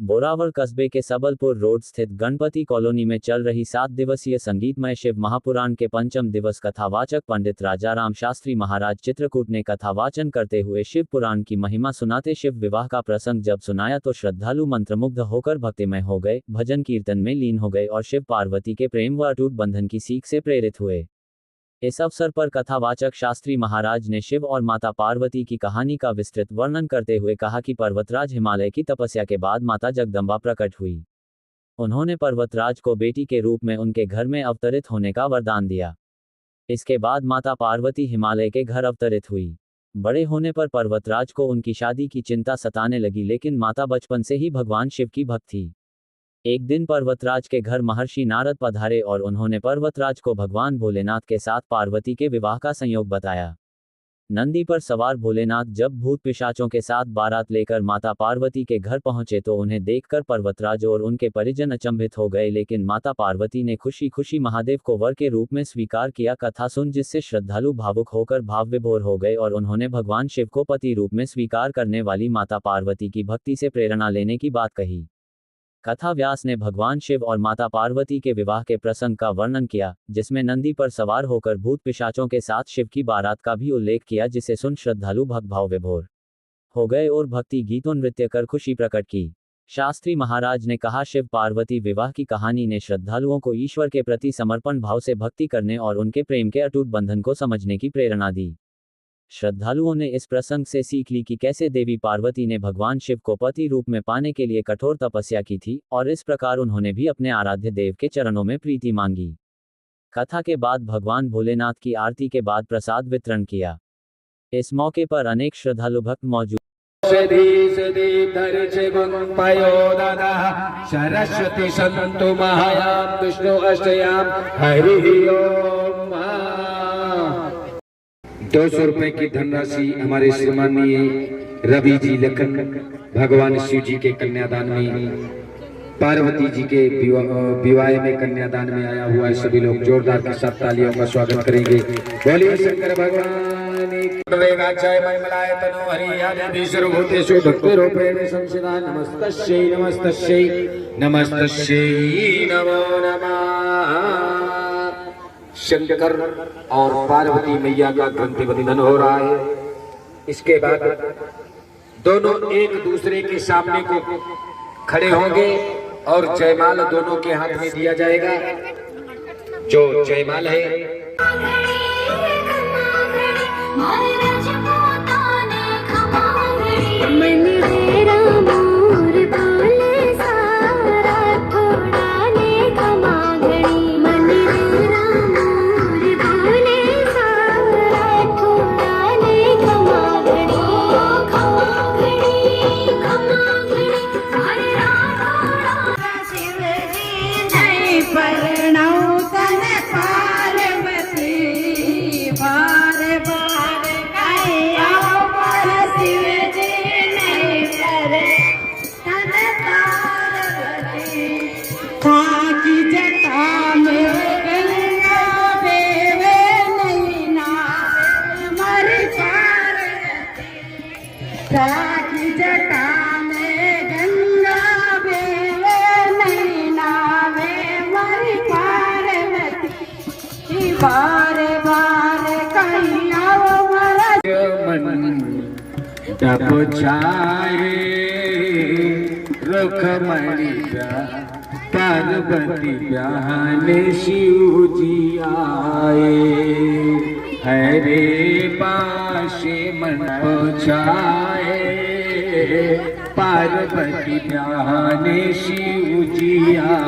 बोरावल कस्बे के सबलपुर रोड स्थित गणपति कॉलोनी में चल रही 7 दिवसीय संगीतमय शिव महापुराण के पंचम दिवस कथावाचक पंडित राजाराम शास्त्री महाराज चित्रकूट ने कथावाचन करते हुए शिव पुराण की महिमा सुनाते शिव विवाह का प्रसंग जब सुनाया तो श्रद्धालु मंत्रमुग्ध होकर भक्तिमय हो गए, भजन कीर्तन में लीन हो गए और शिव पार्वती के प्रेम व अटूट बंधन की सीख से प्रेरित हुए। इस अवसर पर कथावाचक शास्त्री महाराज ने शिव और माता पार्वती की कहानी का विस्तृत वर्णन करते हुए कहा कि पर्वतराज हिमालय की तपस्या के बाद माता जगदम्बा प्रकट हुई। उन्होंने पर्वतराज को बेटी के रूप में उनके घर में अवतरित होने का वरदान दिया। इसके बाद माता पार्वती हिमालय के घर अवतरित हुई। बड़े होने पर पर्वतराज को उनकी शादी की चिंता सताने लगी, लेकिन माता बचपन से ही भगवान शिव की भक्त थी। एक दिन पर्वतराज के घर महर्षि नारद पधारे और उन्होंने पर्वतराज को भगवान भोलेनाथ के साथ पार्वती के विवाह का संयोग बताया। नंदी पर सवार भोलेनाथ जब भूत पिशाचों के साथ बारात लेकर माता पार्वती के घर पहुंचे तो उन्हें देखकर पर्वतराज और उनके परिजन अचंभित हो गए, लेकिन माता पार्वती ने खुशी खुशी महादेव को वर के रूप में स्वीकार किया। कथा सुन जिससे श्रद्धालु भावुक होकर भाव विभोर हो गए और उन्होंने भगवान शिव को पति रूप में स्वीकार करने वाली माता पार्वती की भक्ति से प्रेरणा लेने की बात कही। कथा व्यास ने भगवान शिव और माता पार्वती के विवाह के प्रसंग का वर्णन किया, जिसमें नंदी पर सवार होकर भूत पिशाचों के साथ शिव की बारात का भी उल्लेख किया, जिसे सुन श्रद्धालु भक्त भाव विभोर हो गए और भक्ति गीतों नृत्य कर खुशी प्रकट की। शास्त्री महाराज ने कहा, शिव पार्वती विवाह की कहानी ने श्रद्धालुओं को ईश्वर के प्रति समर्पण भाव से भक्ति करने और उनके प्रेम के अटूट बंधन को समझने की प्रेरणा दी। श्रद्धालुओं ने इस प्रसंग से सीख ली कि कैसे देवी पार्वती ने भगवान शिव को पति रूप में पाने के लिए कठोर तपस्या की थी और इस प्रकार उन्होंने भी अपने आराध्य देव के चरणों में प्रीति मांगी। कथा के बाद भगवान भोलेनाथ की आरती के बाद प्रसाद वितरण किया। इस मौके पर अनेक श्रद्धालु भक्त मौजूद। सरस्वती संतु महायाम विष्णु अष्टयाम हरि ओम। 200 रुपए की धनराशि हमारे श्रीमाननीय रवि जी लखन भगवान शिव जी के कन्यादान में, पार्वती जी के विवाह में कन्यादान में आया हुआ है। सभी लोग जोरदार के साथ तालियों का स्वागत करेंगे। बोलिए शंकर भगवान सर्वभूतेषु भक्तिरूपेण संस्थिता नमस्तस्यै नमस्तस्यै नमस्तस्यै नमो नमः। शंकर और पार्वती मैया का ग्रंथि बंधन हो रहा है। इसके बाद दोनों एक दूसरे के सामने को खड़े होंगे और जयमाल दोनों के हाथ में दिया जाएगा। जो जयमाल है तब छाए रुखमणि पार्वती ब्याहने शिव जी आए। हरे पाशे मन छाए पार्वती ब्याहने शिव जी आए।